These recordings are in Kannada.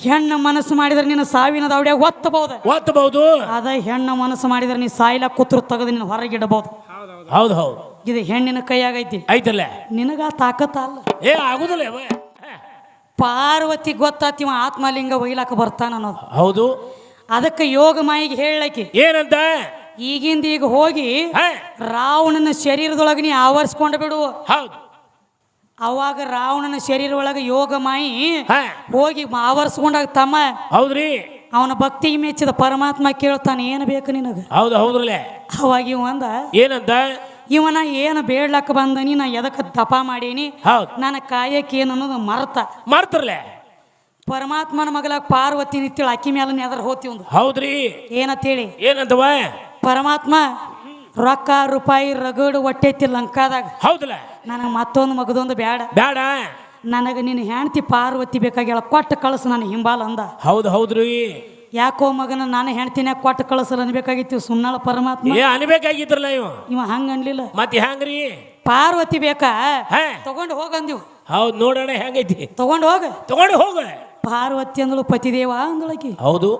ಹೆಣ್ಣು ಮನಸ್ಸು ಮಾಡಿದ್ರೆ ನಿನ್ನ ಸಾವಿನ ದವಡ್ಯಾಗ ಒತ್ತಬಹುದು. ಅದ ಹೆಣ್ಣು ಮನಸ್ಸು ಮಾಡಿದ್ರೆ ನೀ ಸಾಯಿಲ ಕೂತ್ರು ತೆಗೆದು ನಿನ್ನ ಹೊರಗಿಡಬಹುದು. ಹೌದು ಹೌದು. ಇದು ಹೆಣ್ಣಿನ ಕೈಯಾಗೈತಿ. ಐತಲ್ಲ ನಿನಗ ತಾಕತ್ತ ಅಲ್ಲ. ಆಗುದಿಲ್ಲ. ಪಾರ್ವತಿ ಗೊತ್ತಾತಿ ಆತ್ಮಲಿಂಗ ಒಯ್ಲಾಕ ಬರ್ತಾನ ಅನ್ನೋದು. ಹೌದು. ಅದಕ್ಕೆ ಯೋಗ ಮಾಯಿಗೆ ಹೇಳಕ್ಕೆ ಏನಂತ ಈಗಿಂದ ಈಗ ಹೋಗಿ ರಾವಣನ ಶರೀರದೊಳಗೆ ನೀ ಆವರಿಸ್ಕೊಂಡು ಬಿಡು. ಹೌದು. ಅವಾಗ ರಾವಣನ ಶರೀರ ಒಳಗೆ ಯೋಗ ಮಾಯಿ ಹೋಗಿ ಆವರಿಸ್ಕೊಂಡಾಗ ತಮ್ಮ ಹೌದ್ರಿ ಅವನ ಭಕ್ತಿಗೆ ಮೆಚ್ಚಿದ ಪರಮಾತ್ಮ ಕೇಳ್ತಾನೆ ಏನು ಬೇಕು ನಿನಗ. ಹೌದು ಹೌದ್ರಲ್ಲೇ. ಅವಾಗ ಇವಂದ ಏನಂತ ಇವನ ಏನು ಬೇಡ್ಲಕ್ಕ ಬಂದನಿ ನಾ ಎದಕ್ಕೆ ತಪ ಮಾಡೀನಿ ನನ್ನ ಕಾಯಕ್ಕೆ ಏನು ಅನ್ನೋದು ಮರ್ತರ್ಲೆ. ಪರಮಾತ್ಮನ ಮಗಲಾಗ ಪಾರ್ವತಿ ನಿಂತೇಳಿ ಅಕ್ಕಿ ಮೇಲೆ ಎದ್ರ ಹೋತಿ ಒಂದು. ಹೌದ್ರಿ. ಏನಂತೇಳಿ ಏನಂತವ ಪರಮಾತ್ಮ ರೊಕ್ಕ ರೂಪಾಯಿ ರಗಡು ಹೊಟ್ಟೆತಿ ಲಂಕಾದಾಗ. ಹೌದಲ್ಲ. ನನಗೆ ಮತ್ತೊಂದು ಮಗದೊಂದು ಬೇಡ. ನನಗೆ ನಿನ್ನ ಹೆಂಡತಿ ಪಾರ್ವತಿ ಬೇಕಾಗ್ಯಾಳ ಕೊಟ್ಟು ಕಳಸು ನನ್ನ ಹಿಂಬಾಲ ಅಂದ. ಹೌದ್ರಿ. ಯಾಕೋ ಮಗನ ನಾನು ಹೆಣ್ತಿನ ಕೊಟ್ಟು ಕಳಸಲ್ಲ ಅನ್ಬೇಕಾಗಿತ್ತು ಸುನ್ನಾಳ ಪರಮಾತ್ಮ. ಅನ್ಬೇಕಾಗಿದ್ರಲ್ಲ ಇವ ಹಂಗ ಅನ್ಲಿಲ್ಲ. ಮತ್ತೆ ಹ್ಯಾಂಗ್ರಿ ಪಾರ್ವತಿ ಬೇಕಾ ತಗೊಂಡು ಹೋಗಂದಿವ್. ಹೌದು ನೋಡೋಣ ಹೆಂಗೈತಿ. ತಗೊಂಡು ಹೋಗ. ಪಾರ್ವತಿ ಅಂದಳು ಪತಿದೇವ ಅಂದಳಕಿ. ಹೌದು.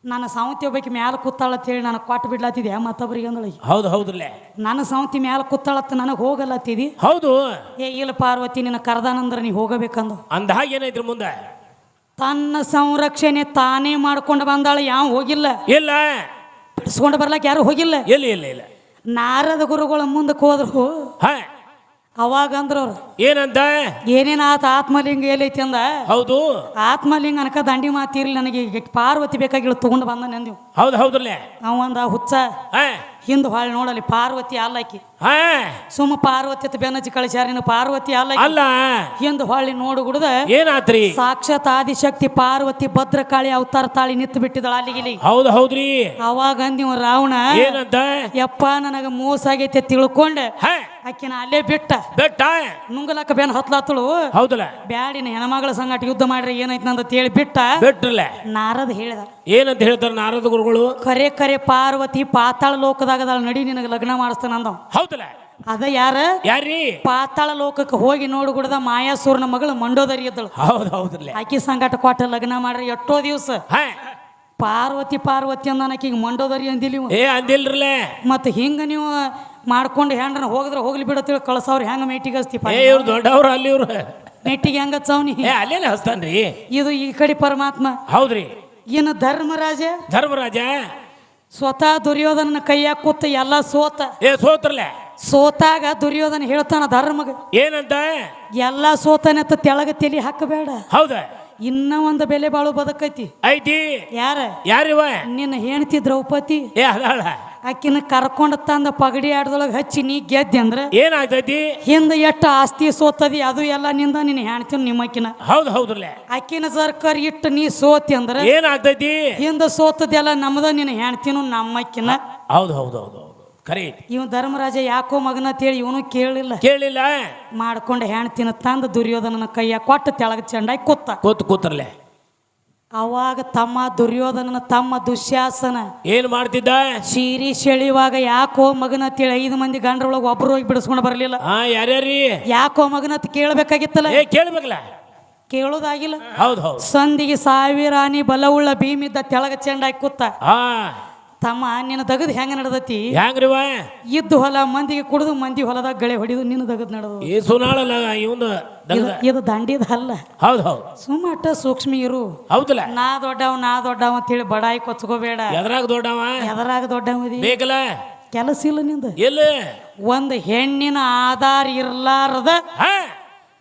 ನನ್ನ ಸಾವಂತಿ ಒಬ್ಬಾಕಿ ಮ್ಯಾಲ ಕೂತಾಳತ್ ಹೇಳಿ ನನಗೆ ಕೊಟ್ಟು ಬಿಡ್ಲಾತಿದ್ಯಾ ಮತ್ತೊಬ್ಬರಿಗೆ ಅಂದಳಕಿ. ಹೌದ್ರಲ್ಲೇ. ನನ್ನ ಸಾವಂತಿ ಮ್ಯಾಲ ಕೂತಾಳತ್ತ ನನಗೆ ಹೋಗಲ್ಲತ್ತಿದಿ. ಹೌದು. ಇಲ್ಲ ಪಾರ್ವತಿ ನಿನ್ನ ಕರ್ದಾನಂದ್ರ ನೀ ಹೋಗಬೇಕಂದು. ಅಂದ ಹಾಗೆ ಏನೈತ್ರಿ ಮುಂದೆ ತನ್ನ ಸಂರಕ್ಷಣೆ ತಾನೇ ಮಾಡ್ಕೊಂಡು ಬಂದಾಳ. ಯಾವ ಹೋಗಿಲ್ಲ. ಇಲ್ಲ. ಬಿಡಿಸ್ಕೊಂಡು ಬರ್ಲಾಕ ಯಾರು ಹೋಗಿಲ್ಲ. ಇಲ್ಲ. ನಾರದ ಗುರುಗಳ ಮುಂದಕ್ಕೆ ಹೋದ್ರು. ಅವಾಗ ಅಂದ್ರವ್ರು ಏನಂತ ಏನೇನ ಆತ ಆತ್ಮಲಿಂಗ ಎಲ್ಲೈತಿ ಅಂದ. ಹೌದು. ಆತ್ಮಲಿಂಗ ಅನಕ ದಂಡಿ ಮಾತಿರ್ಲಿ ನನಗೆ ಪಾರ್ವತಿ ಬೇಕಾಗಿಲ್ಲ ತಗೊಂಡು ಬಂದ ನಂದಿವ್. ಹೌದ್ರಲ್ಲೇ. ಅವಂದ ಹುಚ್ಚ ಹಿಂದ್ ಹೊಳ್ ನೋಡಲಿ ಪಾರ್ವತಿ ಅಲ್ಲಕಿ. ಸುಮ್ಮ ಪಾರ್ವತಿ ಅಂತ ಬೆನ್ನಚ್ಚಿ ಕಳಿಸ್ಯಾರ. ಪಾರ್ವತಿ ಅಲ್ಲ ಹಿಂದ್ ಹೊಳ್ಳಿ ನೋಡು ಗುಡ್ದ ಏನಾತ್ರಿ ಸಾಕ್ಷಾತ್ ಆದಿಶಕ್ತಿ ಪಾರ್ವತಿ ಭದ್ರಕಾಳಿ ಅವತಾರ ತಾಳಿ ನಿಂತು ಬಿಟ್ಟಿದಳ ಅಲ್ಲಿಗಿಲಿ. ಹೌದ್ರಿ. ಅವಾಗ ಅಂದಿವ ರಾವಣ ಏನಂತ ಯಪ್ಪ ನನಗ ಮೋಸ ಆಗೈತೆ ತಿಳ್ಕೊಂಡೆ ಅಕ್ಕಿನ ಅಲ್ಲೇ ಬಿಟ್ಟ ನುಂಗಲಕ್ಕ ಬೆನ್ ಹತ್ಲಾತಳು. ಹೌದಲ್ಲ. ಬ್ಯಾಡಿನ ಹೆಣ್ಮಗಳ ಸಂಗಟ ಯುದ್ಧ ಮಾಡ್ರಿ ಏನೈತಿ ನಂದ ಹೇಳಿ ಬಿಟ್ರಲ್ಲ. ನಾರದ ಹೇಳಿದ ಏನಂತ ಹೇಳ್ತಾರ ನಾರದ ಗುರುಗಳು. ಕರೆ ಪಾರ್ವತಿ ಪಾತಾಳ ಲೋಕದಾಗ ನಡಿ ನಿನಗೆ ಲಗ್ನ ಮಾಡಿಸ್ತಾನ ಅಂದ. ಹೌದಲ್ಲ. ಅದ ಯಾರ್ರೀ ಪಾತಾಳ ಲೋಕಕ್ಕೆ ಹೋಗಿ ನೋಡುಗುಡದ ಮಾಯಾಸೂರ್ನ ಮಗಳು ಮಂಡೋದರಿ ಇದ್ದಳು. ಹೌದ್ರಲ್ಲ. ಆಕಿ ಸಂಗಟ ಕೊಟ್ಟ ಲಗ್ನ ಮಾಡ್ರಿ ಎಷ್ಟೋ ದಿವಸ ಪಾರ್ವತಿ ಅಂದ ಆಕಿಗೆ ಮಂಡೋದರಿ ಅಂದಿಲ್ಲ. ಅಂದಿಲ್ರಲ್ಲ. ಮತ್ತ ಹಿಂಗ ನೀವು ಮಾಡ್ಕೊಂಡು ಹೆಂಡ್ರನ್ನ ಹೋಗಿದ್ರೆ ಹೋಗ್ಲಿ ಬಿಡತ್ತೇಳಿ ಕಳ್ಸವ್ರ ಹೆಂಗ ಮೇಟಿಗೆ ಹಚ್ತಿ. ಇವ್ರು ದೊಡ್ಡವ್ರು ಅಲ್ಲಿ ಇವ್ರು ಮೇಟಿಗೆ ಹೆಂಗ ಹಚ್ಚವ್ನಿ ಅಲ್ಲೇನೆ ಹಚ್ತಾನ್ರಿ. ಇದು ಈ ಕಡೆ ಪರಮಾತ್ಮ. ಹೌದ್ರಿ. ಇನ್ನು ಧರ್ಮರಾಜ ಸ್ವತಃ ದುರ್ಯೋಧನ ಕೈಯಾಗ ಕೂತ ಎಲ್ಲ ಸೋತ್ರಲ್ಲ. ಸೋತಾಗ ದುರ್ಯೋಧನ ಹೇಳ್ತಾನ ಧರ್ಮಗ ಏನಂತ ಎಲ್ಲ ಸೋತನೆತ್ತ ತೆಳಗ ತಲಿ ಹಾಕಬೇಡ. ಹೌದ. ಇನ್ನ ಒಂದು ಬೆಲೆ ಬಾಳು ಬದುಕೈತಿ ಐತಿ. ಯಾರಿವ ನಿನ್ನ ಹೆಂಡತಿ ದ್ರೌಪದಿ. ಆಕಿನ ಕರ್ಕೊಂಡ ತಂದ ಪಗಡಿ ಆಡದೊಳಗೆ ಹಚ್ಚಿ ನೀ ಗೆದ್ದೆ ಅಂದ್ರ ಏನಾಗ್ತೈತಿ. ಹಿಂದ ಎಷ್ಟು ಆಸ್ತಿ ಸೋತದಿ ಅದು ಎಲ್ಲ ನಿಂದ ನಿನ್ನ ಹೆಣ್ತಿನ ನಿಮ್ಮಕಿನ. ಹೌದ್ರಲ್ಲ. ಆಕಿನ ಸರ್ಕಾರ ಇಟ್ಟು ನೀ ಸೋತಿ ಅಂದ್ರ ಏನಾಗ್ತೈತಿ. ಹಿಂದ ಸೋತದೆಲ್ಲ ನಮ್ದ ನಿನ್ನ ಹೆಣ್ತಿನ ನಮ್ಮಕಿನ. ಹೌದು ಕರೆ. ಇವ್ ಧರ್ಮರಾಜ ಯಾಕೋ ಮಗನ ಅಂತೇಳಿ ಇವನು ಕೇಳಿಲ್ಲ ಮಾಡ್ಕೊಂಡು ಹೆಣ್ತಿನ ತಂದ ದುರ್ಯೋಧನನ ಕೈಯ ಕೊಟ್ಟ ತೆಳಗ ಚಂಡಾಗಿ ಕೂತ್ರಲೆ. ಅವಾಗ ತಮ್ಮ ದುರ್ಯೋಧನನ ತಮ್ಮ ದುಶ್ಯಾಸನ ಏನ್ ಮಾಡ್ತಿದ್ದ. ಸೀರಿ ಸೆಳಿವಾಗ ಯಾಕೋ ಮಗನತ್ತೇಳಿ 5 ಮಂದಿ ಗಂಡ್ರೊಳಗೆ ಒಬ್ರು ಹೋಗಿ ಬಿಡಿಸ್ಕೊಂಡು ಬರ್ಲಿಲ್ಲ. ಯಾರ್ಯಾರೀ ಯಾಕೋ ಮಗನತ್ ಕೇಳಬೇಕಾಗಿತ್ತಲ್ಲ. ಕೇಳ್ಬೇಕಲ್ಲ. ಕೇಳೋದಾಗಿಲ್ಲ. ಹೌದು. ಸಂದಿಗೆ 1000 ಆನಿ ಬಲವುಳ್ಳ ಭೀಮಿದ್ದ ತೆಳಗ ಚೆಂಡಾಗಿ ಕೂತ. ತಮ್ಮ ನಿನ್ನ ದಗದ್ ಹೆಂಗ ನಡೆದತಿ. ಹೆಂಗ್ರಿವ ಇದ್ದು ಹೊಲ ಮಂದಿಗೆ ಕುಡಿದು ಮಂದಿ ಹೊಲದಾಗ ಗಳೆ ಹೊಡಿದು ನಿನ್ನ ದಗದ್ ನಡೆದು. ಇದು ದಂಡಿದ ಅಲ್ಲ. ಹೌದು. ಸುಮ್ಮಟ ಸೂಕ್ಷ್ಮ ಇರು. ಹೌದಲ್ಲ. ನಾ ದೊಡ್ಡವ ಅಂತ ಹೇಳಿ ಬಡಾಯಿ ಕೊಚ್ಕೋಬೇಡ. ಎದರಾಗ ದೊಡ್ಡವ ಬೇಕಲ್ಲ. ಕೆಲಸ ಇಲ್ಲ ನಿಂದ. ಇಲ್ಲ. ಒಂದು ಹೆಣ್ಣಿನ ಆಧಾರ ಇರ್ಲಾರದ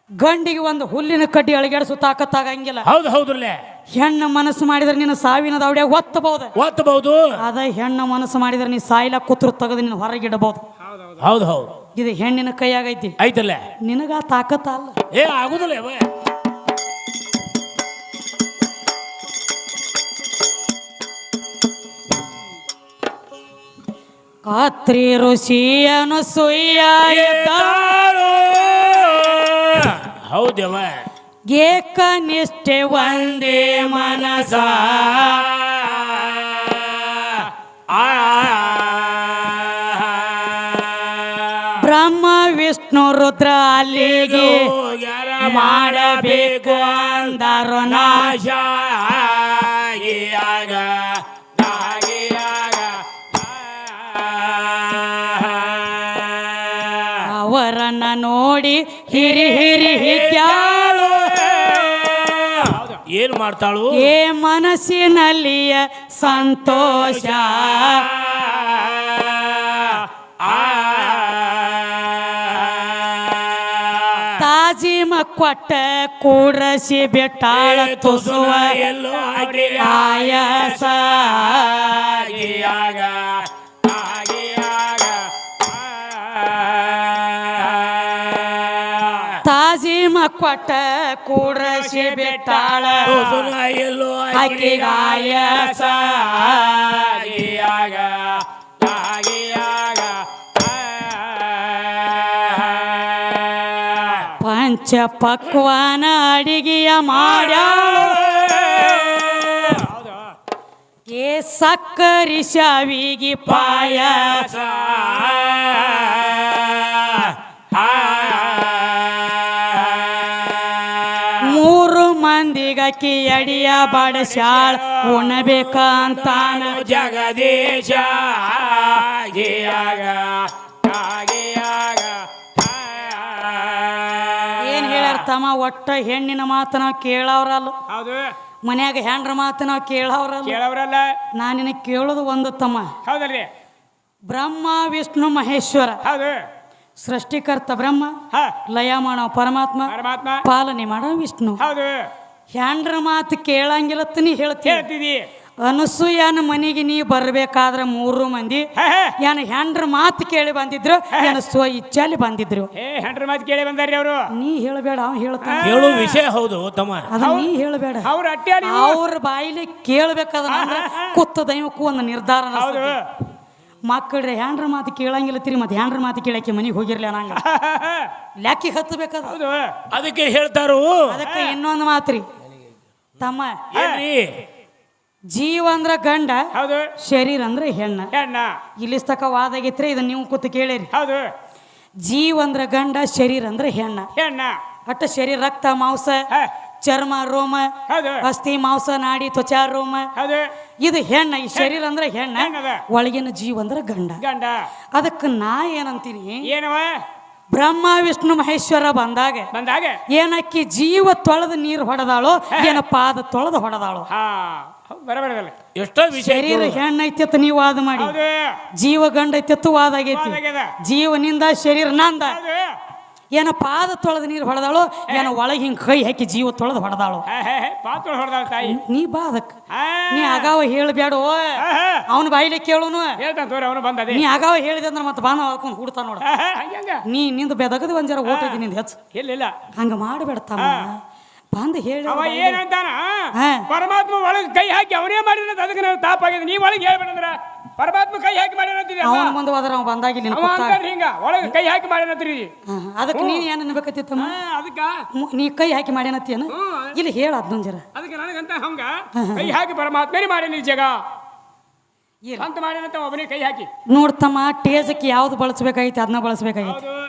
ಗಂಡಿಗೆ ಒಂದು ಹುಲ್ಲಿನ ಕಡ್ಡಿ ಅಳಗಾಡಿಸು ತಾಕತ್ತಾಗಂಗಿಲ್ಲ. ಹೌದ್ರಲ್ಲೇ. ಹೆಣ್ಣು ಮನಸ್ಸು ಮಾಡಿದ್ರೆ ನಿನ್ನ ಸಾವಿನ ದವಡ್ಯಾಗ ಒತ್ತಬಹುದು. ಅದ ಹೆಣ್ಣು ಮನಸ್ಸು ಮಾಡಿದ್ರೆ ನೀ ಸಾಯಿಲ ಕೂತ್ರು ತೆಗೆದು ನಿನ್ನ ಹೊರಗಿಡಬಹುದು. ಹೌದು. ಇದು ಹೆಣ್ಣಿನ ಕೈಯಾಗೈತಿ. ಐತಲ್ಲ. ನಿನಗ ತಾಕತ್ತ ಅಲ್ಲ. ಆಗುದಿಲ್ಲ. ಕಾತ್ರಿ ಋಷಿಯನು ಸುಯ್ಯ ಹೌದವ. ಏಕನಿಷ್ಠೆ ಒಂದೇ ಮನಸ ಬ್ರಹ್ಮ ವಿಷ್ಣು ರುದ್ರ ಅಲ್ಲಿಗೆ ಮಾಡಬೇಕು ಅಂದರು ನಾಶ ಅವರನ್ನ ನೋಡಿ ಹಿರಿ ಹಿರಿ ಹಿಗ್ಯಾಳು ಏನ್ ಮಾಡ್ತಾಳು ಏ ಮನಸ್ಸಿನಲ್ಲಿಯ ಸಂತೋಷ ತಾಜಿಮ ಕೊಟ್ಟ ಕೂಡ್ರಸಿ ಬೆಟ್ಟಾಳ ತುಸುವ ಎಲ್ಲೋ ಆಯಾಸ ತಾಜಿಮ ಕೊಟ್ಟ ಕೂಡ್ರಸಿ ಬೆಟ್ಟಾಳ ಎಲ್ಲೋ ಆಯಾಸ ಪಂಚ ಪಕ್ವಾನ ಅಡಿಗೆಯ ಮಾಡ್ಯಾಳು ಏ ಸಕ್ಕರಿ ಶಾವಿಗೆ ಪಾಯಸ ಮೂರು ಮಂದಿಗಕ್ಕಿ ಅಡಿಯ ಬಡಸಾಳ ಉಣಬೇಕಂತಾನ ಜಗದೀಶ ಏನ್ ಹೇಳ್ಯಾರ ತಮ್ಮ ಒಟ್ಟ ಹೆಣ್ಣಿನ ಮಾತು ನಾವು ಕೇಳವ್ರಲ್ಲ ಹೌದು ಮನ್ಯಾಗ ಹೆಣ್ರ ಮಾತು ನಾವು ಕೇಳವ್ರಲ್ಲ ಕೇಳವ್ರಲ್ಲ ನಾನು ನಿನಗೆ ಕೇಳೋದು ಒಂದು ತಮ್ಮ ಹೌದಲ್ರಿ ಬ್ರಹ್ಮ ವಿಷ್ಣು ಮಹೇಶ್ವರ ಹೌದು ಸೃಷ್ಟಿಕರ್ತ ಬ್ರಹ್ಮ ಹಾ ಲಯ ಮಾಡೋ ಪರಮಾತ್ಮ ಪರಮಾತ್ಮ ಪಾಲನೆ ಮಾಡೋ ವಿಷ್ಣು ಹೌದು ಹೆಣ್ರ ಮಾತು ಕೇಳಂಗಿಲ್ಲತ್ತ ನೀ ಹೇಳ್ತೀಯ ಹೇಳ್ತಿದಿ ಅನಸೂಯನ ಮನೆಗೆ ನೀ ಬರ್ಬೇಕಾದ್ರ ಮೂರು ಮಂದಿ ಏನ್ ಹೆಂಡ್ರ ಮಾತು ಕೇಳಿ ಬಂದಿದ್ರು ಏನ ಸ್ವ ಇಚ್ಛಾಲಿ ಬಂದಿದ್ರು ಹೆಂಡ್ರ ಮಾತು ಕೇಳಿ ಬಂದಾರ್ರಿ ಅವರು ನೀ ಹೇಳಬೇಡ ಅವ್ ಹೇಳ್ತಾನ ಹೇಳು ವಿಷಯ ಹೌದು ತಮ್ಮ ಅದ ನೀ ಹೇಳಬೇಡ ಅವ್ರ ಅಟ್ಟಾಡಿ ಅವ್ರ ಬಾಯಿಲಿ ಕೇಳ್ಬೇಕಾದ್ರ ಕುತ್ತ ದೈವಕ್ಕೂ ಒಂದು ನಿರ್ಧಾರ ಹೌದು ಮಕ್ಕಳ್ರಿ ಹೆಂಡ್ರ ಮಾತು ಕೇಳಂಗಿಲ್ಲತ್ತೀರಿ ಮತ್ತೆ ಹೆಂಡ್ರ ಮಾತು ಕೇಳಕ್ಕೆ ಮನೆಗೆ ಹೋಗಿರ್ಲಿ ಅನ್ನಂಗ ಲ್ಯಾಕಿ ಹತ್ತಬೇಕಾದ ಹೌದು ಅದಕ್ಕೆ ಹೇಳ್ತಾರು ಅದಕ್ಕೆ ಇನ್ನೊಂದು ಮಾತ್ರಿ ತಮ್ಮ ಏನ್ರಿ ಜೀವ ಅಂದ್ರ ಗಂಡ ಹೌದು ಶರೀರ ಅಂದ್ರೆ ಹೆಣ್ಣ ಹೆಣ್ಣ ಇಲ್ಲಿ ತಕ ವಾದ ಆಗೈತ್ರಿ ಇದನ್ನ ನೀವು ಕೂತು ಕೇಳಿರಿ ಹೌದು ಜೀವ ಅಂದ್ರ ಗಂಡ ಶರೀರ ಅಂದ್ರೆ ಹೆಣ್ಣ ಹೆಣ್ಣ ಒಟ್ಟ ಶರೀರ ರಕ್ತ ಮಾಂಸ ಹ, ಚರ್ಮ ರೋಮ ಹೌದು ಅಸ್ಥಿ ಮಾಂಸ ನಾಡಿ ತ್ವಚಾ ರೋಮ ಹೌದು ಇದು ಹೆಣ್ಣ ಈ ಶರೀರ ಅಂದ್ರೆ ಹೆಣ್ಣ ಹೆಣ್ಣದ. ಒಳಗಿನ ಜೀವ ಅಂದ್ರೆ ಗಂಡ ಗಂಡ ಅದಕ್ಕೆ ನಾ ಏನಂತೀನಿ ಏನವ ಬ್ರಹ್ಮ ವಿಷ್ಣು ಮಹೇಶ್ವರ ಬಂದಾಗ ಬಂದಾಗ ಏನಕ್ಕಿ ಜೀವ ತೊಳೆದ ನೀರು ಹೊಡೆದಾಳೋ ಏನ ಪಾದ ತೊಳೆದು ಹೊಡೆದಾಳೋ ಹಾ ಬರಬರದಲ್ಲ ಎಷ್ಟೋ ವಿಷಯ ಶರೀರ ಹೆಣ್ಣೈತಿ ನೀವು ವಾದ ಮಾಡಿ ಹೌದು ಜೀವ ಗಂಡ ಐತಿ ವಾದ ಆಗೈತಿ ವಾದಾಗ್ಯದ. ಜೀವನಿಂದ ಶರೀರ ನಂದ ಹೌದು ಏನ ಪಾದ ತೊಳೆದ ನೀರು ಹೊಡೆದಾಳೋ ಏನ ಒಳಗೆ ಹಿಂಗ್ ಕೈ ಹಾಕಿ ಜೀವ ತೊಳೆದು ಹೊಡೆದಾಳೋ ಪಾತ್ರ ಹೊಡೆದಾಳ ತಾಯಿ ನೀ ಬಾ ಅದಕ್ಕೆ ಹಾ, ನೀ ಆಗಾವ ಹೇಳ್ಬೇಡೋ ಹಾ. ಅವನ ಬಾಯಿಲೆ ಕೇಳುನು ಹೇಳ್ತಾನ ತೋರಿ ಅವನು ಬಂದದೆ ನೀ ಆಗಾವ ಹೇಳಿದೆ ಅಂದ್ರೆ ಮತ್ತೆ ಬಾನ ಹಾಕೊಂಡು ಹುಡ್ತಾ ನೋಡ ಹಂಗ ನೀ ನಿಂದು ಬೆದಗದ ಒಂದ್ ಜರ ಓಟ ನಿಂದ ಹೆಚ್ಚು ಇಲ್ಲ ಹಂಗ ಮಾಡಬೇಡ ತಮ್ಮ ಬಂದು ಹೇಳಿ ಅವ ಏನಂತಾನ ಹಾ. ಪರಮಾತ್ಮ ಒಳಗೆ ಕೈ ಹಾಕಿ ಅವನೇ ಮಾಡಿದ ಅದಕ್ಕೆ ನಾನು ತಾಪಾಗಿದೆ ನೀ ಒಳಗೆ ಹೇಳ್ಬೇಡಂದ್ರ ಪರಮಾತ್ಮ ಕೈ ಹಾಕಿ ಮಾಡ್ಯಾನಂತಿದ್ರಿ ಅವನ ಮುಂದೆ ಹೋದ್ರ ಅವ ಬಂದಾಗಿ ನಿನ್ ಅವ ಅಂತಾರ್ರಿ ಹಿಂಗ ಒಳಗೆ ಕೈ ಹಾಕಿ ಮಾಡ್ಯಾನಂತ್ರಿ ಅದಕ್ಕೆ ನೀನ್ ಏನ್ ಅನ್ಬೇಕತ್ತಿತ್ತಮ್ಮ ಅದಕ್ಕ ನೀ ಕೈ ಹಾಕಿ ಮಾಡ್ಯಾನತ್ತೀಯನ ಇಲ್ಲಿ ಹೇಳ ಅದೊಂದ್ ಜರ ಅದಕ್ಕೆ ನನಗಂತ ಹಂಗ ಕೈ ಹಾಕಿ ಪರಮಾತ್ಮನೇ ಮಾಡ್ಯಾನ ಈ ಜಗ ಅಂತ ಮಾಡ್ಯಾನಂತ ಒಬ್ಬನೇ ಕೈ ಹಾಕಿ ನೋಡ್ತಮ್ಮ ಟೇಜಕ್ಕೆ ಯಾವ್ದು ಬಳಸ್ಬೇಕಾಗೈತಿ ಅದನ್ನ ಬಳಸ್ಬೇಕಾಗೈತಿ ಹೌದು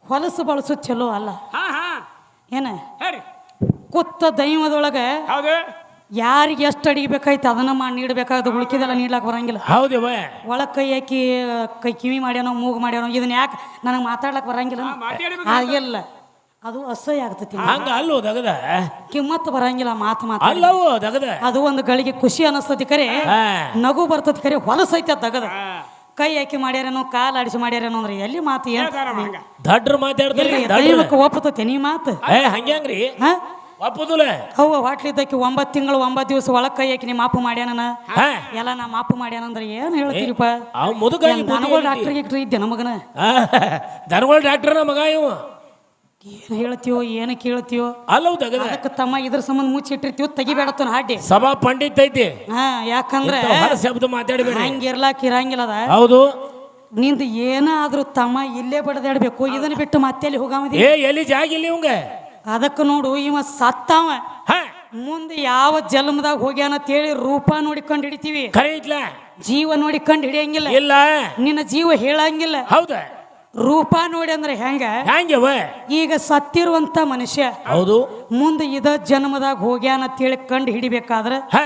ಹೊಲಸು ಬಳಸೋದು ಚಲೋ ಅಲ್ಲ ಹಾ ಹಾ ಏನ ಹೇಳ್ರಿ ಕುತ್ತ ದೈವದೊಳಗ ಹೌದು ಯಾರಿಗೆ ಎಷ್ಟು ಅಡಿಗೆ ಅದನ್ನ ಮಾಡಿ ನೀಡಬೇಕಾದ ಉಳ್ಕಿದೆಲ್ಲ ನೀಡ್ಲಾಕ ಬರಂಗಿಲ್ಲ ಹೌದವ ಒಳಗ್ ಕೈ ಹಾಕಿ ಕೈ ಕಿವಿ ಮಾಡ್ಯಾನೋ ಮೂಗು ಮಾಡ್ಯಾನೋ ಇದನ್ನ ಯಾಕೆ ನನಗೆ ಮಾತಾಡ್ಲಕ್ ಬರಂಗಿಲ್ಲ ಮಾತಾಡ್ಬೇಕು ಆಗಿಲ್ಲ ಅದು ಅಸಹ್ಯ ಆಗ್ತತಿ ಹಂಗ ಅಲ್ಲೋ ದಗದ ಕಿಮ್ಮತ್ತು ಬರಂಗಿಲ್ಲ ಮಾತು ಮಾತು ಅಲ್ಲವೋ ದಗದ ಅದು ಒಂದು ಗಳಿಗೆ ಖುಷಿ ಅನಸ್ತತಿ ಕರೆ ಹಾ. ನಗು ಬರ್ತತಿ ಕರೆ ಹೊಲಸೈತಿ ಅದ್ ತಗದ ಕೈ ಹಾಕಿ ಮಾಡ್ಯಾರೇನೋ ಕಾಲು ಆಡಿಸಿ ಮಾಡ್ಯಾರೇನೋ ಅಂದ್ರೆ ಎಲ್ಲಿ ಮಾತು ಏನ್ ಹಂಗ ದಡ್ರ ಮಾತಾಡ್ತಾರಿ ದೈವಕ್ಕೆ ಒಪ್ಪತತಿ ನೀ ಮಾತು ಹಂಗ್ಯಾಂಗ್ರಿ ಹಾ ಒಪ್ಪುದಿಲ್ಲ ಅವ್ವ ವಾಟ್ಲಿದ್ದಕ್ಕೆ 9 ತಿಂಗಳು 9 ದಿವಸ ಒಳಗ್ ಕೈ ಹಾಕಿ ನೀ ಮಾಪು ಮಾಡ್ಯಾನ ಹಾ ಎಲ್ಲ ನಾ ಮಾಪು ಮಾಡ್ಯಾನಂದ್ರೆ ಏನ್ ಹೇಳ್ತೀರಿಪ್ಪ ಅವ್ ಮುದುಕ ದನಗಳು ಡಾಕ್ಟರ್ ಗಿಕ್ಟರ್ ಇದ್ದೆ ನಮಗನ ದನಗಳ ಡಾಕ್ಟರ್ ಮಗ ಇವ ಏನ್ ಹೇಳ್ತೀವೋ ಏನ ಕೇಳ್ತೀವೋ ಅಲ್ಲವು ದಗದ ಅದಕ್ಕೆ ತಮ್ಮ ಇದ್ರ ಸಂಬಂಧ ಮುಚ್ಚಿಟ್ಟಿರ್ತೀವಿ ತೆಗಿಬೇಡತ್ತನ ಹಾಡಿ ಸಭಾ ಪಂಡಿತ್ ಐತಿ ಹಾ ಯಾಕಂದ್ರೆ ಹೊರ ಶಬ್ದ ಮಾತಾಡಬೇಡ ಹಂಗಿರ್ಲಾಕ ಇರಂಗಿಲ್ಲದ ಹೌದು ನಿಂದ ಏನಾದ್ರೂ ತಮ್ಮ ಇಲ್ಲೇ ಬಡದಾಡ್ಬೇಕು ಇದನ್ನ ಬಿಟ್ಟು ಮತ್ತೆ ಅಲ್ಲಿ ಹೋಗಾಮದಿ ಎಲ್ಲಿ ಜಾಗ ಇಲ್ಲಿ ಇವಂಗ ಅದಕ್ಕೆ ನೋಡು ಇವ ಸತ್ತಾವ ಹಾ ಮುಂದೆ ಯಾವ ಜನ್ಮದಾಗ ಹೋಗ್ಯಾನ ಅಂತೇಳಿ ರೂಪ ನೋಡಿಕೊಂಡು ಹಿಡಿತೀವಿ ಖರೆ ಐತ್ಲ ಜೀವ ನೋಡಿಕೊಂಡು ಹಿಡಿಯಂಗಿಲ್ಲ ಇಲ್ಲ ನಿನ್ನ ಜೀವ ಹೇಳಂಗಿಲ್ಲ ಹೌದ ರೂಪ ನೋಡಿ ಅಂದ್ರೆ ಹೆಂಗವ ಈಗ ಸತ್ತಿರುವಂತ ಮನುಷ್ಯ ಹೌದು ಮುಂದೆ ಇದ ಜನ್ಮದಾಗ ಹೋಗ್ಯಾನ ಅಂತೇಳಿ ಕಂಡು ಹಿಡಿಬೇಕಾದ್ರೆ ಹ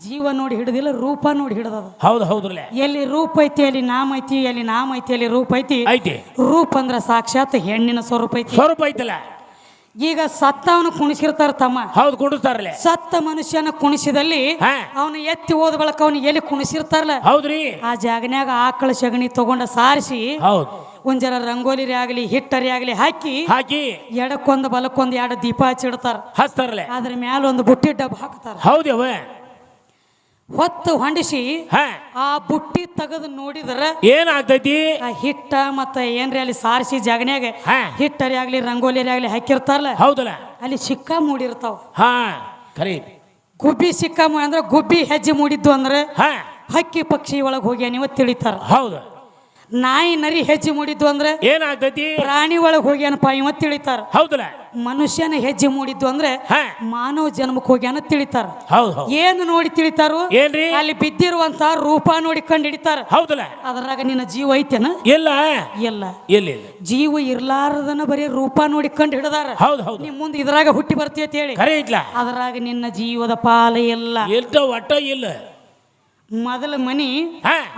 ಜೀವ ನೋಡಿ ಹಿಡಿದಿಲ್ಲ ರೂಪ ನೋಡಿ ಹಿಡಿದದ. ಹೌದು ಹೌದ್ರಲ್ಲ ಎಲ್ಲಿ ರೂಪ ಐತಿ ಅಲ್ಲಿ ನಾಮ ಐತಿ, ಎಲ್ಲಿ ನಾಮ ಐತಿ ಅಲ್ಲಿ ರೂಪ ಐತಿ. ಐತಿ ರೂಪ ಅಂದ್ರ ಸಾಕ್ಷಾತ್ ಹೆಣ್ಣಿನ ಸ್ವರೂಪ ಐತಿ. ಸ್ವರೂಪ ಐತಲ್ಲ. ಈಗ ಸತ್ತವನು ಕುಣಿಸಿರ್ತಾರ ತಮ್ಮ. ಹೌದು ಕುಣಿಸ್ತಾರಲ್ಲ. ಸತ್ತ ಮನುಷ್ಯನ ಕುಣಿಸಿದಲ್ಲಿ ಅವನು ಎತ್ತಿ ಹೋದ ಬಳಕ ಅವನು ಎಲ್ಲಿ ಕುಣಿಸಿರ್ತಾರಲ್ಲ ಹೌದ್ರಿ ಆ ಜಾಗನ್ಯಾಗ ಆಕಳ ಸಗಣಿ ತಗೊಂಡ ಸಾರಿಸಿ ಹೌದು ಒಂದ್ ಜರ ರಂಗೋಲಿ ಆಗ್ಲಿ ಹಿಟ್ಟರಿ ಆಗ್ಲಿ ಹಾಕಿ ಎಡಕ್ಕೊಂದು ಬಲಕ್ಕೊಂದು 2 ದೀಪ ಹಚ್ಚಿಡ್ತಾರ ಹಚ್ತಾರಲ್ಲ. ಅದ್ರ ಮ್ಯಾಲ ಒಂದು ಬುಟ್ಟಿ ಡಬ್ಬ ಹಾಕ್ತಾರ. ಹೌದವ ಹೊತ್ತು ಹೊಂಡಿಸಿ ಆ ಬುಟ್ಟಿ ತೆಗೆದು ನೋಡಿದ್ರ ಏನಾಗ್ತೈತಿ ಆ ಹಿಟ್ಟ ಮತ್ತ ಏನ್ರಿ ಅಲ್ಲಿ ಸಾರಿಸಿ ಜಾಗನ್ಯಾಗ ಹಿಟ್ಟರಿ ಆಗ್ಲಿ ರಂಗೋಲಿ ಆಗ್ಲಿ ಹಾಕಿರ್ತಾರಲ್ಲ ಹೌದಲ್ಲ ಅಲ್ಲಿ ಸಿಕ್ಕಾ ಮೂಡಿರ್ತಾವ. ಹಾ ಖರೀ ಗುಬ್ಬಿ ಸಿಕ್ಕಾ ಅಂದ್ರ ಗುಬ್ಬಿ ಹೆಜ್ಜೆ ಮೂಡಿದ್ದು ಅಂದ್ರ ಹಕ್ಕಿ ಪಕ್ಷಿ ಒಳಗ್ ಹೋಗ್ಯ ನೀವು ತಿಳಿತಾರ. ಹೌದು ನಾಯಿ ನರಿ ಹೆಜ್ಜೆ ಮೂಡಿದ್ದು ಅಂದ್ರೆ ಏನಾಗ್ತೈತಿ ಪ್ರಾಣಿ ಒಳಗ್ ಹೋಗ್ಯಾನಪ್ಪ ಇವ ತಿಳಿತಾರ. ಹೌದಲ್ಲ ಮನುಷ್ಯನ ಹೆಜ್ಜೆ ಮೂಡಿದ್ದು ಅಂದ್ರೆ ಮಾನವ ಜನ್ಮಕ್ಕೆ ಹೋಗ್ಯಾನ ತಿಳಿತಾರ. ಏನು ನೋಡಿ ತಿಳಿತಾರು ಏನ್ರಿ ಅಲ್ಲಿ ಬಿದ್ದಿರುವಂತ ರೂಪ ನೋಡಿ ಕಂಡು ಹಿಡಿತಾರ. ಹೌದಲ್ಲ ಅದ್ರಾಗ ನಿನ್ನ ಜೀವ ಐತೇನ? ಇಲ್ಲ ಇಲ್ಲ ಇಲ್ಲ ಜೀವ ಇರ್ಲಾರದನ ಬರೀ ರೂಪ ನೋಡಿ ಕಂಡು ಹಿಡಿದಾರ. ಹೌದು ಹೌದು ನಿಮ್ ಮುಂದೆ ಇದ್ರಾಗ ಹುಟ್ಟಿ ಬರ್ತಿ ಅಂತ ಹೇಳಿ ಖರೆ ಇಲ್ಲ. ಅದ್ರಾಗ ನಿನ್ನ ಜೀವದ ಪಾಲ ಇಲ್ಲ. ಒಟ್ಟ ಇಲ್ಲ. ಮೊದಲ ಮನಿ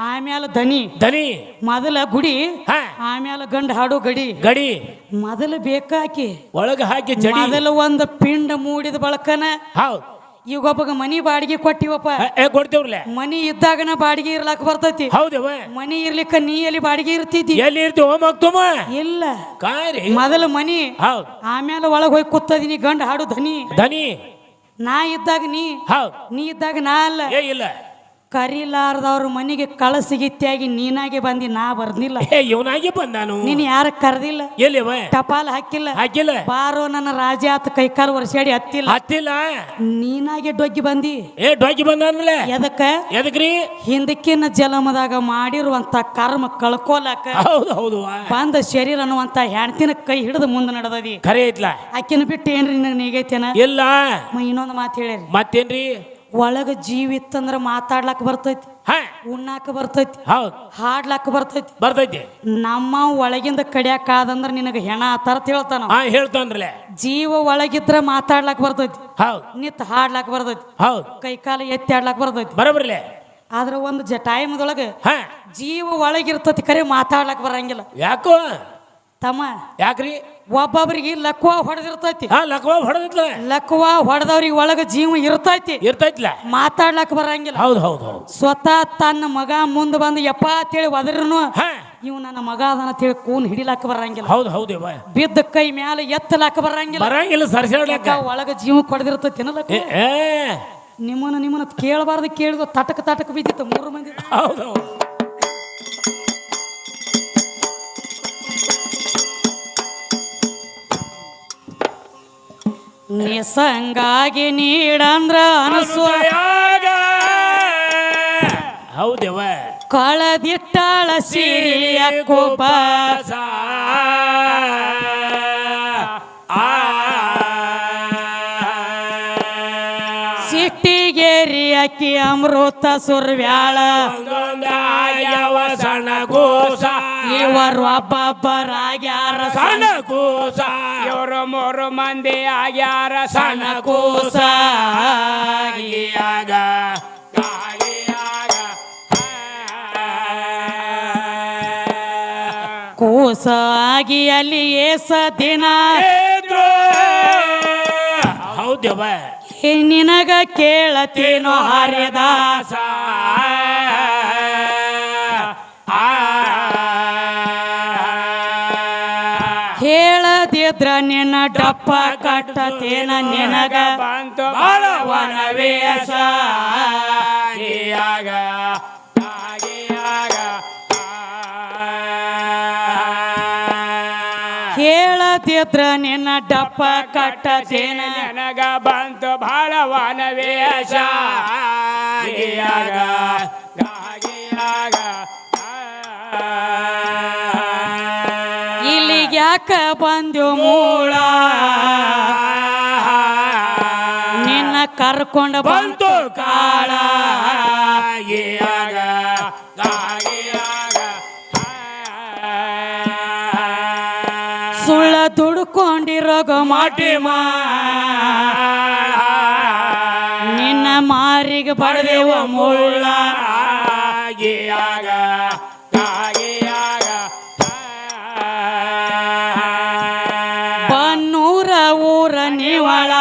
ಆಮ್ಯಾಲ ದನಿ ಮೊದಲ ಗುಡಿ ಆಮ್ಯಾಲ ಗಂಡ ಹಾಡು ಗಡಿ ಮೊದಲ ಬೇಕಾಕಿ ಒಳಗ ಹಾಕಿ ಮೊದಲ ಒಂದು ಪಿಂಡ ಮೂಡಿದ ಬಳಕನ ಹೌದು ಈಗೊಬ್ಬಗ ಮನಿ ಬಾಡಿಗೆ ಕೊಟ್ಟಿವಪ್ಪ ಕೊಡ್ತೇವ್ರಲ್ಲ. ಮನಿ ಇದ್ದಾಗನ ಬಾಡಿಗೆ ಇರ್ಲಾಕ ಬರ್ತೈತಿ. ಹೌದವ ಮನಿ ಇರ್ಲಿಕ್ಕ ನೀ ಎಲ್ಲಿ ಬಾಡಿಗೆ ಇರ್ತಿದ್ದಿ? ಎಲ್ಲಿ ಇರ್ತೀವಿ ಹೋಮ ಇಲ್ಲ ಕಾರಿ ಮೊದಲ ಮನಿ ಹೌದು ಆಮ್ಯಾಲ ಒಳಗ ಹೋಗಿ ಕೂತದಿನಿ ಗಂಡ ಹಾಡು ದನಿ ನಾ ಇದ್ದಾಗ ನೀ ಇದ್ದಾಗ ನಾ ಅಲ್ಲ. ಇಲ್ಲ ಕರಿಲಾರ್ದವ್ರ ಮನೆಗೆ ಕಳಸಿಗಿತ್ತಿಯಾಗಿ ನೀನಾಗೆ ಬಂದಿ, ನಾ ಬರ್ದಿಲ್ಲ. ಇವನಾಗೆ ಬಂದಾನು. ನೀನ್ ಯಾರ ಕರ್ದಿಲ್ಲ, ಎಲ್ಲಿವ ಟಪಾಲ್ ಹಾಕಿಲ್ಲ. ಬಾರೋ ನನ್ನ ರಾಜ ಆತ ಕೈಕಾಲು ವರ್ಷಾಡಿ ಹತ್ತಿಲ್ಲ. ನೀನಾಗೆ ಡೊಗ್ಗಿ ಬಂದಿ. ಡೊಗ್ಗಿ ಬಂದಾನಲ್ಲ. ಎದಕ್ರಿ ಹಿಂದಕ್ಕಿನ ಜಲಮದಾಗ ಮಾಡಿರುವಂತ ಕರ್ಮ ಕಳ್ಕೋಲಾಕ ಹೌದು ಬಂದ ಶರೀರ ಅನ್ನುವಂತ ಹೆಣ್ತಿನ ಕೈ ಹಿಡಿದು ಮುಂದೆ ನಡೆದದಿ. ಖರೆ ಐತ್ಲ. ಅಕ್ಕಿನ ಬಿಟ್ಟು ಏನ್ರಿ ನೀಗೈತೇನ? ಇಲ್ಲ. ಇನ್ನೊಂದು ಮಾತು ಹೇಳಿರಿ. ಮತ್ತೇನ್ರಿ? ಒಳಗ ಜೀವ ಇತ್ತಂದ್ರ ಮಾತಾಡ್ಲಾಕ ಬರ್ತೈತಿ, ಉಣ್ಣಾಕ ಬರ್ತೈತಿ, ಹಾಡ್ಲಾಕ ಬರ್ತೈತಿ. ನಮ್ಮ ಒಳಗಿಂದ ಕಡಿಯಾಕಾದಂದ್ರ ನಿನಗ ಹೆಣ ಆತರ ಹೇಳ್ತಾನ್ರಲ್ಲ. ಜೀವ ಒಳಗಿದ್ರ ಮಾತಾಡ್ಲಾಕ ಬರ್ತೈತಿ, ನಿತ್ ಹಾಡ್ಲಾಕ ಬರ್ತೈತಿ, ಕೈಕಾಲ ಎತ್ತಿ ಆಡ್ಲಾಕ ಬರ್ತೈತಿ. ಬರಬರ್ಲೆ. ಆದ್ರ ಒಂದು ಟೈಮ್ದೊಳಗ ಜೀವ ಒಳಗಿರ್ತೈತಿ, ಖರೆ ಮಾತಾಡ್ಲಾಕ ಬರಂಗಿಲ್ಲ. ಯಾಕೋ ತಮ್ಮ? ಯಾಕ್ರಿ? ಒಬ್ಬೊಬ್ರಿಗೆ ಲಕ್ವಾ ಹೊಡೆದಿರ್ತೈತಿ. ಲಕ್ವಾ ಹೊಡೆದವ್ರಿಗೆ ಒಳಗ ಜೀವ ಇರ್ತೈತ್ಲ, ಮಾತಾಡ್ಲಕ್ ಬರಂಗಿಲ್ಲ. ಹೌದು ಸ್ವತಃ ತನ್ನ ಮಗ ಮುಂದೆ ಬಂದು ಯಪ್ಪ ಅಂತೇಳಿ ಒದರ್ನು ಇವ್ ನನ್ನ ಮಗ ಅದನ್ನ ತಿಳಿ ಕೂನ್ ಹಿಡಿಲಾಕ ಬರಂಗಿಲ್ಲ. ಹೌದು ಬಿದ್ದ ಕೈ ಮ್ಯಾಲ ಎತ್ತಲಾಕ ಬರಂಗಿಲ್ಲ. ಒಳಗ ಜೀವ ಕೊಡದಿರ್ತೈತಿ. ನಿಮ್ಮನ್ನ ಕೇಳಬಾರ್ದು, ಕೇಳಿದ ತಟಕ ಬಿದ್ದಿತ್ತು 3 ಮಂದಿ. ಹೌದು ನಿಸಂಗಾಗಿ ನೀಡಂದ್ರ ಅನಸ್ವಯಾಗ ಹೌದೇವ ಕಳದಿಟ್ಟಾಳ ಸಿರಿಯ ಕುಬಾಸ ಸಿಟ್ಟಿಗೇರಿ ಅಕ್ಕಿ ಅಮೃತ ಸುರ್ವ್ಯಾಳ ಸಣ್ಣ ಕೂಸ ಇವರು ಒಬ್ಬೊಬ್ಬರಾಗ್ಯಾರ ಸಣ್ಣ ಕೂಸ, ಇವರು 3 ಮಂದಿ ಆಗ್ಯಾರ ಸಣ್ಣ ಕೂಸ. ಕೂಸ ಆಗಿ ಅಲ್ಲಿ ಏಸ ದಿನ ಹೌದವ ನಿನಗ ಕೇಳತೇನೋ ಹರಿದಾಸ. ಹೇಳದಿದ್ರ ನಿನ್ನ ಡಪ್ಪ ಕಟ್ಟತೇನ ನಿನಗ ಬಂತು ವನವೇಶ. ಹೇಳದಿದ್ರ ನಿನ್ನ ಡಪ್ಪ ಕಟ್ಟತೇನ ನನಗ ಬಂತು ಬಾಳ ವನವೇಶ. ಇಲ್ಲಿಗೆ ಯಾಕ ಬಂದ್ಯೋ ಮೂಳ, ನಿನ್ನ ಕರ್ಕೊಂಡ ಬಂತು ಕಾಳ. ಮಾಡಿರೋಗ ಮಾಟಿ ನಿನ್ನ ಮಾರಿಗೆ ಬಡದೇವ ಮುಳ್ಳ ಆಗಿಯಾಗ ಬನ್ನೂರ ಊರ ನಿವಳ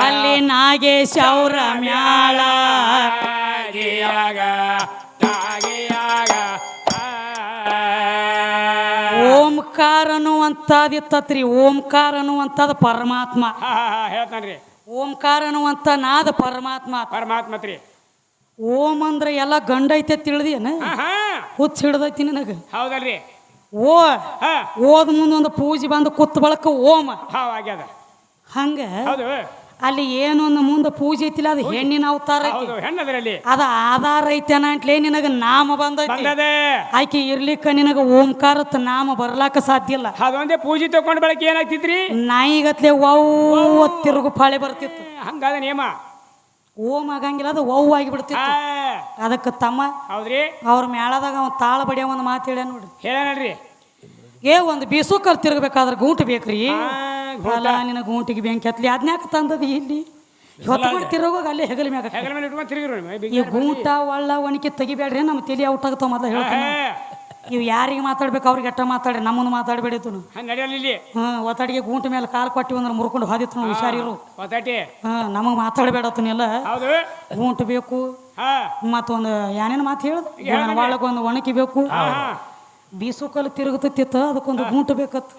ಅಲ್ಲಿ ನಾಗೇಶ ಅವರ ಮ್ಯಾಳ ಓಂಕಾರ ಅನ್ನುವಂಥದಿತ್ತತ್ರಿ ಓಂಕಾರ ಅನ್ನುವಂಥದ್ದು ಪರಮಾತ್ಮ ಹೇಳ್ತಾನ್ರಿ ಓಂಕಾರ ಅನ್ನುವಂಥ ನಾದ ಪರಮಾತ್ಮ ತ್ರಿ ಓಂ ಅಂದ್ರೆ ಎಲ್ಲ ಗಂಡೈತೆ ತಿಳಿದೇನ ಹುಚ್ಚ ಹಿಡ್ದೈತಿ ನಿನಗ ಹೌದಲ್ರಿ ಓದ್ ಮುಂದೊಂದು ಪೂಜೆ ಬಂದು ಕುತ್ತ ಬಳಕ ಓಂ ಆಗ್ಯದ ಹಂಗ ಹೌದು ಅಲ್ಲಿ ಏನೊಂದು ಮುಂದೆ ಪೂಜೆ ಐತಿಲ್ಲ ಅದು ಹೆಣ್ಣಿನ ಅವತಾರ ಐತಿ ಹೆಣ್ಣದ್ರಲ್ಲಿ ಅದ ಆಧಾರ ಐತೆನ ಅಂಟ್ಲೇ ನಿನಗ ನಾಮ ಬಂದೈತಿ ಆಯ್ಕೆ ಇರ್ಲಿಕ್ಕ ನಿನಗ ಓಂಕಾರತ್ ನಾಮ ಬರ್ಲಾಕ ಸಾಧ್ಯ ಇಲ್ಲ ಅದೊಂದೇ ಪೂಜೆ ತಕೊಂಡ್ ಬೆಳಗ್ಗೆ ಏನಾಗ್ತಿದ್ರಿ ನಾಯಿಗತ್ಲೆ ತಿರುಗು ಪಾಳೆ ಬರ್ತಿತ್ತು ಹಂಗಾದ ನಿಯಮ ಓಂ ಆಗಂಗಿಲ್ಲ ಅದು ಓವ್ ಆಗಿ ಬಿಡ್ತಿತ್ತು ಅದಕ್ಕೆ ತಮ್ಮ ಹೌದ್ರಿ ಅವ್ರ ಮ್ಯಾಳದಾಗ ಅವ ತಾಳ ಬಡಿಯ ಒಂದು ಮಾತು ಹೇಳ್ಯ ನೋಡ್ರಿ ಹೇಳನಲ್ರಿ ಒಂದು ಬೀಸುಕಲ್ ತಿರ್ಗಬೇಕಾದ್ರೆ ಗೂಂಟು ಬೇಕ್ರಿ ಅಲ್ಲ ನಿನ್ನ ಗೂಂಟಿಗೆ ಬೆಂಕಿ ಹತ್ಲಿ ಅದ್ನ್ಯಾಕ ತಂದದ ಇಲ್ಲಿ ಹೊತ್ಕೊಂಡು ತಿರುಗೋಗ ಅಲ್ಲೇ ಹೆಗಲ ಮ್ಯಾಗ ಈ ಗೂಂಟ ಒಳ್ಳ ಒಣಕಿ ತೆಗಿಬೇಡ್ರಿ ನಮ್ಮ ತಲೆ ಔಟ್ ಆಗ್ತಾವ ಮೊದಲು ಹೇಳ್ತೀನಿ ಇವು ಯಾರಿಗೆ ಮಾತಾಡ್ಬೇಕು ಅವ್ರಿಗೆ ಎಟ್ಟ ಮಾತಾಡ್ರಿ ನಮ್ಮನ್ನು ಮಾತಾಡ್ಬೇಡಿತ್ತು ಒತ್ತಡಿಗೆ ಗೂಂಟ ಮೇಲೆ ಕಾಲು ಕೊಟ್ಟಿವಿ ಅಂದ್ರೆ ಮುರ್ಕೊಂಡು ಹಾದಿತ್ತು ನಾವು ಹುಷಾರಿರು ನಮಗೆ ಮಾತಾಡಬೇಡತ್ತನೆಲ್ಲ ಗೂಂಟು ಬೇಕು ಮತ್ತೊಂದು ಏನೇನು ಮಾತು ಹೇಳುದು ಒಳಗೊಂದು ಒಣಕಿ ಬೇಕು ಬೀಸುಕಲ್ ತಿರುಗುತ್ತಿತ್ತ ಅದಕ್ಕೊಂದು ಗೂಂಟು ಬೇಕತ್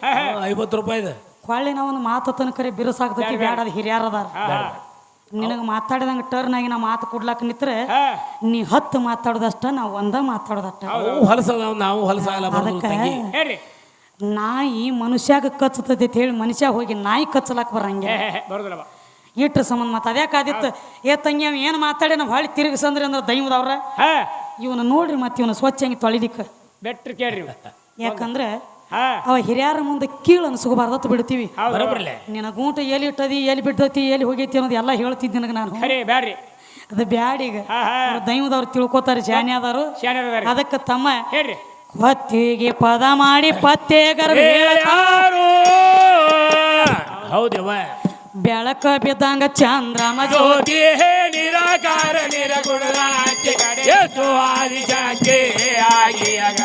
50 ರೂಪಾಯಿ ಕೊಳ್ಳಿ ನಾವೊಂದು ಮಾತತನ ಕರೆ ಬಿರುಸಾಗ್ತೈತಿ ಬೇಡ ಅದು ಹಿರಿಯರದಾರ ನಿನಗೆ ಮಾತಾಡಿದಂಗೆ ಟರ್ನ್ ಆಗಿ ನಾ ಮಾತು ಕೊಡ್ಲಾಕ ನಿತ್ರೆ ನೀ 10 ಮಾತಾಡೋದಷ್ಟ ನಾವು ಒಂದ ಮಾತಾಡೋದಷ್ಟ ನಾವು ಅದಕ್ಕೆ ನಾಯಿ ಮನುಷ್ಯಾಗ ಕಚ್ಚತೈತಿ ಹೇಳಿ ಮನುಷ್ಯ ಹೋಗಿ ನಾಯಿ ಕಚ್ಚಲಾಕ ಬರಂಗೆ ಇಟ್ರ ಸಂಬಂಧ ಮಾತು ಅದ್ಯಾಕಾದಿತ್ತು ತಂಗಿ ಅವ ಏನು ಮಾತಾಡಿ ನಾವು ಹೊಳ್ಳಿ ತಿರುಗಿಸಂದ್ರಿ ಅಂದ್ರೆ ದೈವದವ್ರ ಇವನು ನೋಡ್ರಿ ಮತ್ತೆ ಇವನು ಸ್ವಚ್ಛ ಹಂಗೆ ತೊಳಿಲಿಕ್ಕೆ ಬೆಟ್ರ್ ಕೇಳ್ರಿ ಯಾಕಂದ್ರೆ ಅವ ಹಿರಿಯರ ಮುಂದೆ ಕೀಳು ಅನ್ಸ್ಕೋಬಾರ್ದತ್ ಬಿಡ್ತೀವಿ ನಿನ್ನ ಗೂಂಟ ಎಲ್ಲಿ ಇಟ್ಟದಿ ಎಲ್ಲಿ ಬಿಡ್ತೈತಿ ಎಲ್ಲಿ ಹೋಗೈತಿ ಅನ್ನೋದು ಎಲ್ಲ ಹೇಳ್ತಿದ್ದೆ ನಿನಗೆ ನಾನು ಬ್ಯಾಡ್ರಿ ಅದು ಬ್ಯಾಡೀಗ ದೈವದವ್ರು ತಿಳ್ಕೊತಾರೆ ಶಾನ್ಯಾದವರು ಅದಕ್ಕೆ ತಮ್ಮ ಹೇಳ್ರಿ ಹೊತ್ತಿಗೆ ಪದ ಮಾಡಿ ಪತ್ತೇಗರ ಹೌದವ ಬೆಳಕ ಬಿದ್ದಂಗ ಚಂದ್ರಮ ಜ್ಯೋತಿ ನಿರಾಕಾರ ನಿರಗುಣ ಆಗಿಯಾಗ